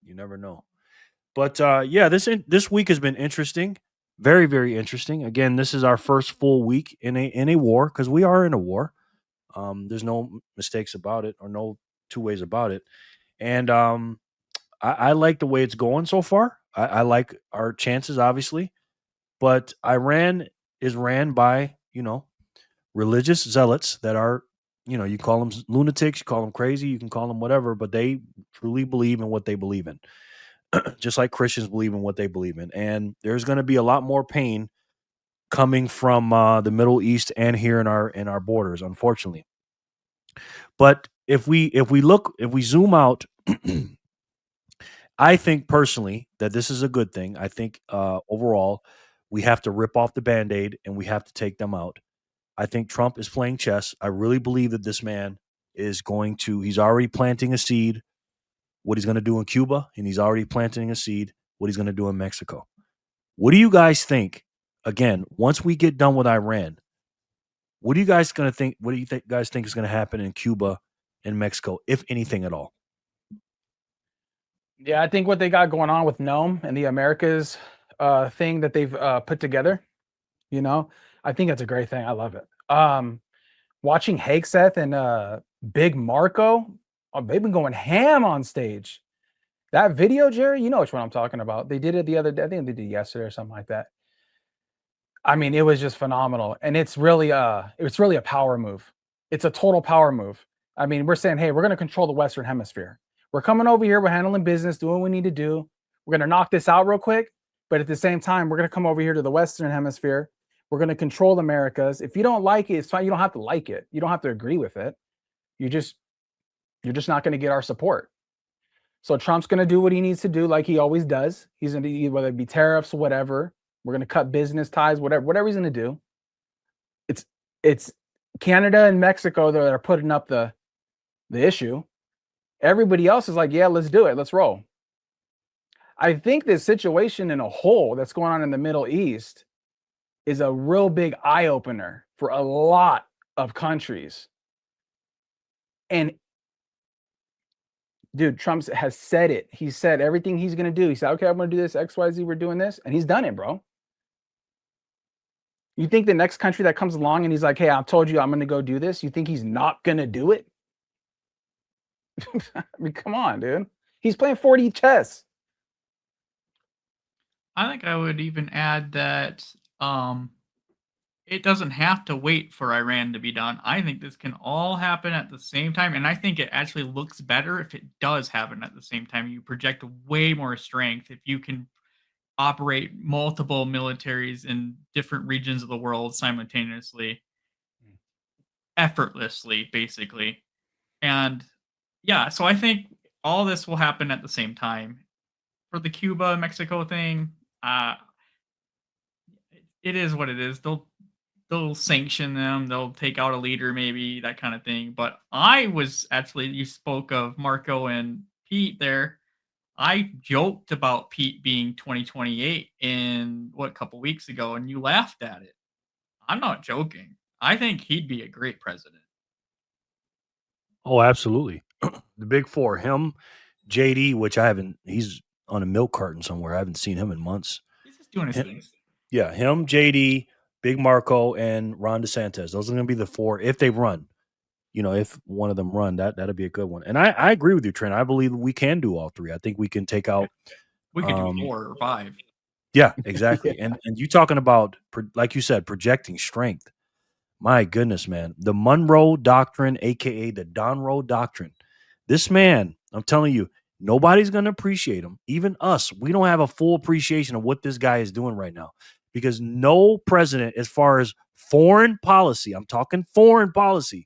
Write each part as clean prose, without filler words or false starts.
You never know. But yeah, this week has been interesting, very very interesting. Again, this is our first full week in a war because we are in a war. There's no mistakes about it or no two ways about it. And I like the way it's going so far. I like our chances, obviously, but Iran is ran by religious zealots that are you call them lunatics, you call them crazy, you can call them whatever, but they truly believe in what they believe in, just like Christians believe in what they believe in. And there's going to be a lot more pain coming from the Middle East and here in our borders, unfortunately. But if we zoom out, I think personally that this is a good thing. I think overall we have to rip off the band-aid and we have to take them out. I think Trump is playing chess. I really believe that this man is he's already planting a seed what he's going to do in Cuba, and he's already planting a seed what he's going to do in Mexico. What do you guys think? Again, once we get done with Iran, what do you guys going to think? What do you guys think is going to happen in Cuba and Mexico, if anything at all? Yeah, I think what they got going on with Nome and the Americas thing that they've put together, I think that's a great thing. I love it. Watching Hegseth and Big Marco, they've been going ham on stage. That video, Jerry, you know which one I'm talking about. They did it the other day. I think they did it yesterday or something like that. I mean, it was just phenomenal, and it's really a power move. It's a total power move. I mean, we're saying, hey, we're going to control the Western Hemisphere. We're coming over here. We're handling business, doing what we need to do. We're going to knock this out real quick, but at the same time, we're going to come over here to the Western Hemisphere. We're going to control the Americas. If you don't like it, it's fine. You don't have to like it. You don't have to agree with it. You're just not going to get our support. So Trump's going to do what he needs to do, like he always does. He's going to, whether it be tariffs or whatever. We're going to cut business ties, whatever he's going to do. It's Canada and Mexico that are putting up the issue. Everybody else is like, yeah, let's do it. Let's roll. I think this situation in a whole that's going on in the Middle East is a real big eye opener for a lot of countries. And dude, Trump has said it. He said everything he's going to do. He said, okay, I'm going to do this, XYZ, we're doing this. And he's done it, bro. You think the next country that comes along and he's like, hey, I've told you I'm going to go do this. You think he's not going to do it? I mean, come on, dude. He's playing 4D chess. I think I would even add that it doesn't have to wait for Iran to be done. I think this can all happen at the same time, and I think it actually looks better if it does happen at the same time. You project way more strength if you can operate multiple militaries in different regions of the world simultaneously, effortlessly, basically. And yeah, so I think all this will happen at the same time. For the Cuba Mexico thing, it is what it is. They'll sanction them. They'll take out a leader, maybe that kind of thing. But you spoke of Marco and Pete there. I joked about Pete being 2028 in a couple weeks ago, and you laughed at it. I'm not joking. I think he'd be a great president. Oh, absolutely. The big four, him, JD, which he's on a milk carton somewhere. I haven't seen him in months. He's just doing his things. Yeah, him, JD, Big Marco, and Ron DeSantis. Those are going to be the four if they run. If one of them run, that'd be a good one. And I agree with you, Trent. I believe we can do all three. I think we can take out. We could do 4 or 5. Yeah, exactly. Yeah. And you talking about, like you said, projecting strength. My goodness, man. The Monroe Doctrine, a.k.a. the Monroe Doctrine. This man, I'm telling you, nobody's going to appreciate him. Even us. We don't have a full appreciation of what this guy is doing right now. Because no president, as far as foreign policy, I'm talking foreign policy,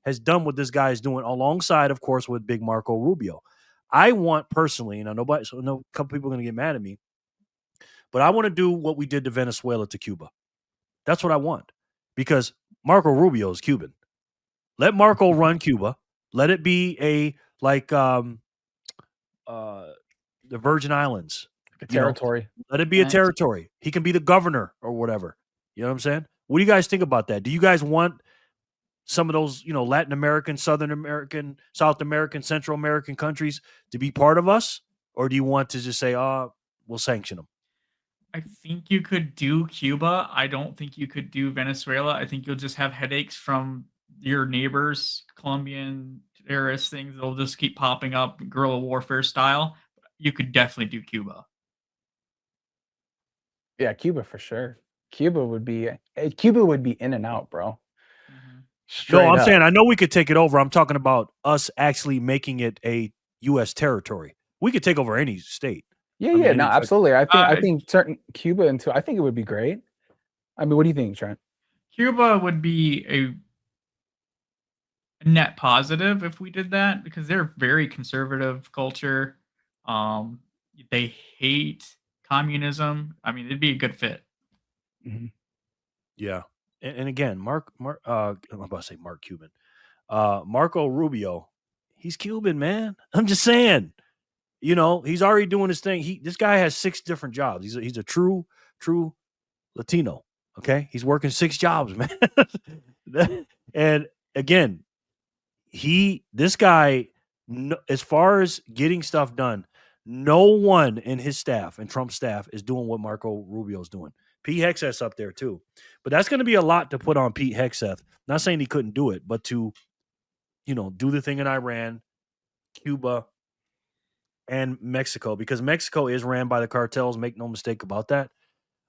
has done what this guy is doing alongside, of course, with Big Marco Rubio. I want personally, a couple people are going to get mad at me, but I want to do what we did to Venezuela to Cuba. That's what I want. Because Marco Rubio is Cuban. Let Marco run Cuba. Let it be the Virgin Islands. A territory. Let it be a And- territory. He can be the governor or whatever. You know what I'm saying? What do you guys think about that? Do you guys want some of those, Latin American, Southern American, South American, Central American countries to be part of us? Or do you want to just say, we'll sanction them? I think you could do Cuba. I don't think you could do Venezuela. I think you'll just have headaches from your neighbors, Colombian terrorist things. They'll just keep popping up, guerrilla warfare style. You could definitely do Cuba. Yeah, Cuba for sure. Cuba would be in and out, bro. Straight No, I'm up. saying I know we could take it over. I'm talking about us actually making it a U.S. territory. We could take over any state. Yeah, I mean, yeah, any no, country. absolutely. I think certain Cuba into I think it would be great. I mean, what do you think, Trent? Cuba would be a net positive if we did that because they're very conservative culture. They hate communism. I mean, it'd be a good fit. Yeah. And again, I'm about to say Mark Cuban. Marco Rubio, he's Cuban, man. I'm just saying. He's already doing his thing. This guy has 6 different jobs. He's a true Latino. Okay, he's working 6 jobs, man. And again, this guy, as far as getting stuff done, no one in his staff and Trump's staff is doing what Marco Rubio's doing. Pete Hegseth's up there too, but that's going to be a lot to put on Pete Hegseth. Not saying he couldn't do it, but to do the thing in Iran, Cuba, and Mexico, because Mexico is ran by the cartels. Make no mistake about that.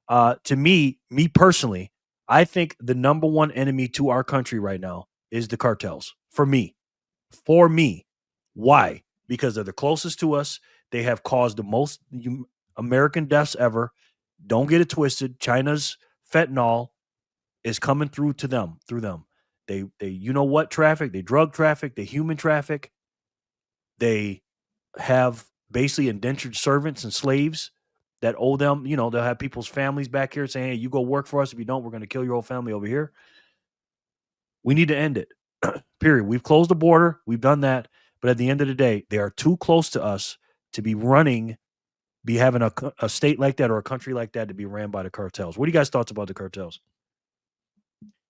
To me personally, I think the number one enemy to our country right now is the cartels. For me. Why? Because they're the closest to us. They have caused the most American deaths ever. Don't get it twisted. China's fentanyl is coming through them. They traffic, they drug traffic, they human traffic. They have basically indentured servants and slaves that owe them. They'll have people's families back here saying, hey, you go work for us. If you don't, we're going to kill your whole family over here. We need to end it. Period. We've closed the border. We've done that. But at the end of the day, they are too close to us to be having a state like that or a country like that to be ran by the cartels. What do you guys' thoughts about the cartels?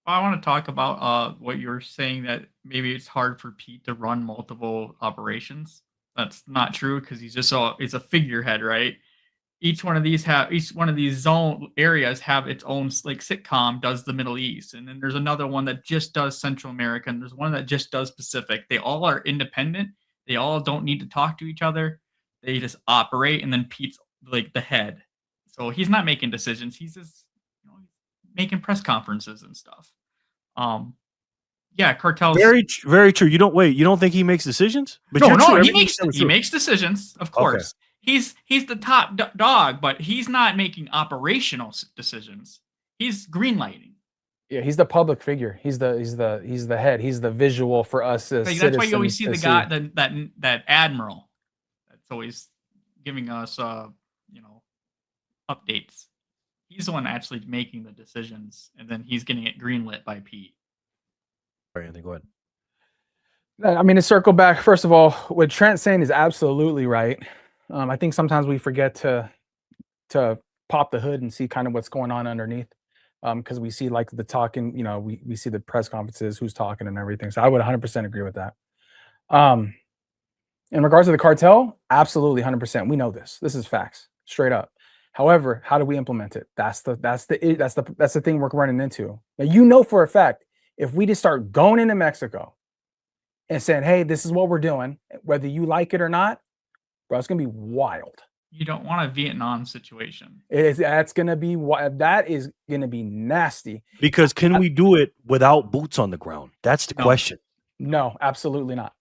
I want to talk about what you were saying, that maybe it's hard for Pete to run multiple operations. That's not true because he's a figurehead, right? Each one of these zone areas have its own, like sitcom does the Middle East, and then there's another one that just does Central America, and there's one that just does Pacific. They all are independent. They all don't need to talk to each other. They just operate, and then Pete's like the head, so he's not making decisions. He's just making press conferences and stuff. Yeah, cartels. Very, very true. You don't think he makes decisions? But he makes decisions, of course. Okay. He's the top dog, but he's not making operational decisions. He's greenlighting. Yeah, he's the public figure. He's the head. He's the visual for us as citizens. That's why you always see the guy, that admiral, that's always giving us updates. He's the one actually making the decisions, and then he's getting it greenlit by Pete. Sorry, Anthony, go ahead. I mean, to circle back, first of all, what Trent's saying is absolutely right. I think sometimes we forget to pop the hood and see kind of what's going on underneath, because we see like the talking, we see the press conferences, who's talking and everything. So I would 100% agree with that. In regards to the cartel, absolutely 100%. We know this. This is facts, straight up. However, how do we implement it? That's the thing we're running into. Now, for a fact, if we just start going into Mexico and saying, hey, this is what we're doing, whether you like it or not, bro, it's gonna be wild. You don't want a Vietnam situation. That is gonna be nasty. Because can we do it without boots on the ground? That's the question. No, absolutely not.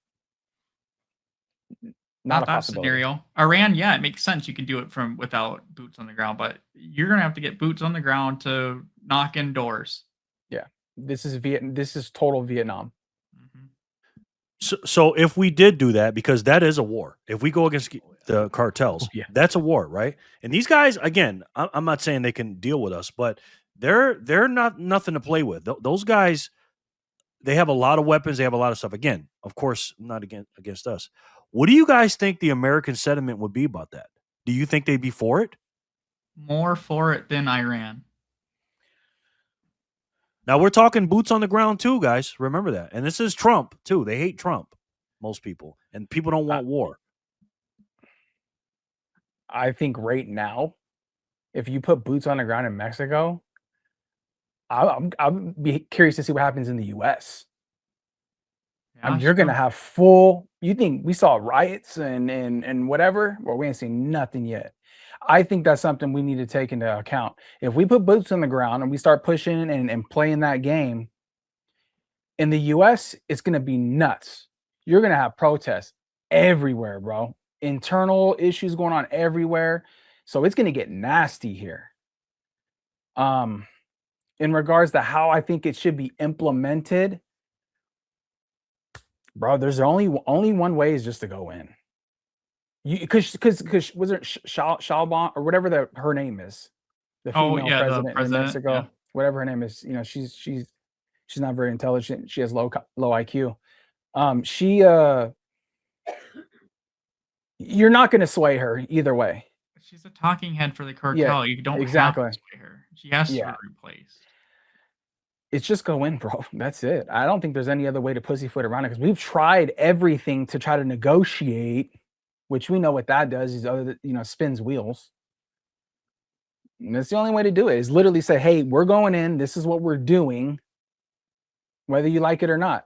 Not a possibility. Scenario. Iran, yeah, it makes sense. You can do it without boots on the ground, but you're gonna have to get boots on the ground to knock in doors. Yeah, this is total Vietnam. So if we did do that, because that is a war. If we go against the cartels, that's a war, right? And these guys, again, I'm not saying they can deal with us, but they're not nothing to play with. Those guys, they have a lot of weapons. They have a lot of stuff. Again, of course, not against us. What do you guys think the American sentiment would be about that? Do you think they'd be for it? more for it than Iran. Now we're talking boots on the ground too, guys. Remember that. And this is Trump too. They hate Trump, most people, and people don't want war. I think right now, if you put boots on the ground in Mexico, I'll be curious to see what happens in the U.S. Yeah, You're gonna sure. have full. You think we saw riots and whatever? Well, we ain't seen nothing yet. I think that's something we need to take into account. If we put boots on the ground and we start pushing and playing that game in the U.S., it's gonna be nuts. You're gonna have protests everywhere, bro. Internal issues going on everywhere, so it's gonna get nasty here. In regards to how I think it should be implemented, bro, there's only one way is just to go in. You because was it Shalban or whatever her name is, the Oh female yeah, the president in president. Mexico, Yeah. whatever her name is. You know, she's not very intelligent. She has low IQ. You're not going to sway her either way. She's a talking head for the cartel. Yeah, You don't exactly. have to sway her. She has to be replaced. It's just go in, bro. That's it. I don't think there's any other way to pussyfoot around it because we've tried everything to try to negotiate, which we know what that does is spins wheels. And that's the only way to do it is literally say, hey, we're going in. This is what we're doing, whether you like it or not.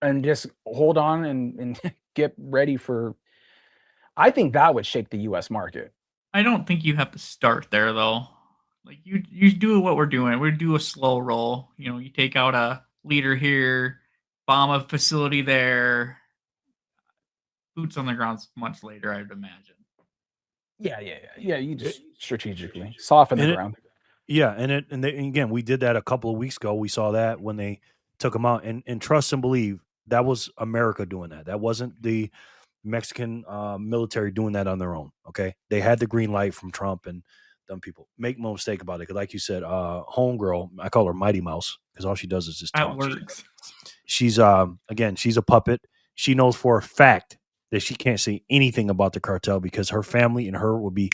And just hold on and get ready for. I think that would shake the U.S. market. I don't think you have to start there though. Like you do what we're doing. We do a slow roll. You know, you take out a leader here, bomb a facility there. Boots on the ground's much later, I'd imagine. Yeah. You just strategically soften the ground. And again, we did that a couple of weeks ago. We saw that when they took them out, and trust and believe that was America doing that. That wasn't the Mexican military doing that on their own. Okay, they had the green light from Trump and dumb people. Make no mistake about it. Because like you said, homegirl, I call her Mighty Mouse because all she does is just talk. That works. She's again, she's a puppet. She knows for a fact that she can't say anything about the cartel because her family and her will be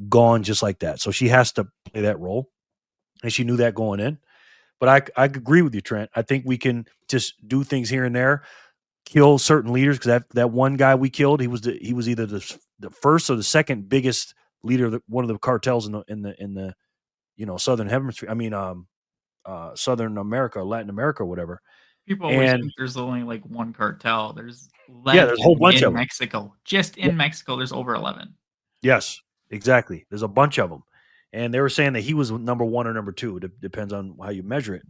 gone just like that. So she has to play that role, and she knew that going in. But I agree with you, Trent. I think we can just do things here and there, kill certain leaders because that one guy we killed, he was either the first or the second biggest leader of one of the cartels in the southern hemisphere. I mean, Southern America, Latin America, or whatever. People always think there's only like one cartel. There's there's a whole bunch in of them. Mexico. Just in Mexico, there's over 11. Yes, exactly. There's a bunch of them, and they were saying that he was number one or number two. It depends on how you measure it.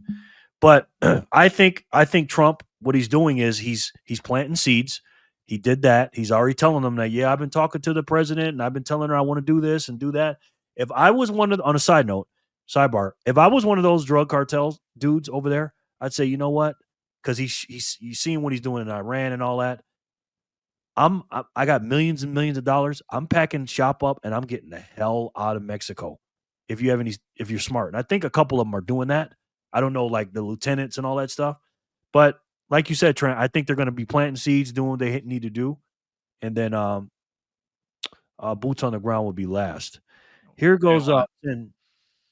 But I think Trump, what he's doing is he's planting seeds. He did that. He's already telling them that, yeah, I've been talking to the president and I've been telling her I want to do this and do that. If I was on a sidebar, if I was one of those drug cartels dudes over there, I'd say, you know what? Because he's seeing what he's doing in Iran and all that. I got millions and millions of dollars. I'm packing shop up and I'm getting the hell out of Mexico. If you're smart. And I think a couple of them are doing that. I don't know, like the lieutenants and all that stuff. But like you said, Trent, I think they're going to be planting seeds, doing what they need to do. And then boots on the ground will be last. Here goes and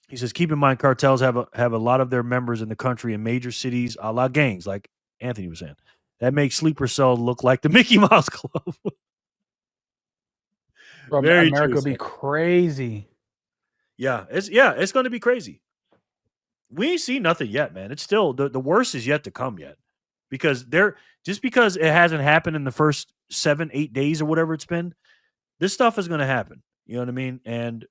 he says, keep in mind, cartels have a lot of their members in the country in major cities, a la gangs, like Anthony was saying. That makes sleeper cell look like the Mickey Mouse Club. Bro, America will be crazy. Yeah, it's going to be crazy. We ain't seen nothing yet, man. It's still the worst is yet to come yet, because just because it hasn't happened in the first 7-8 days or whatever it's been, this stuff is going to happen. You know what I mean? And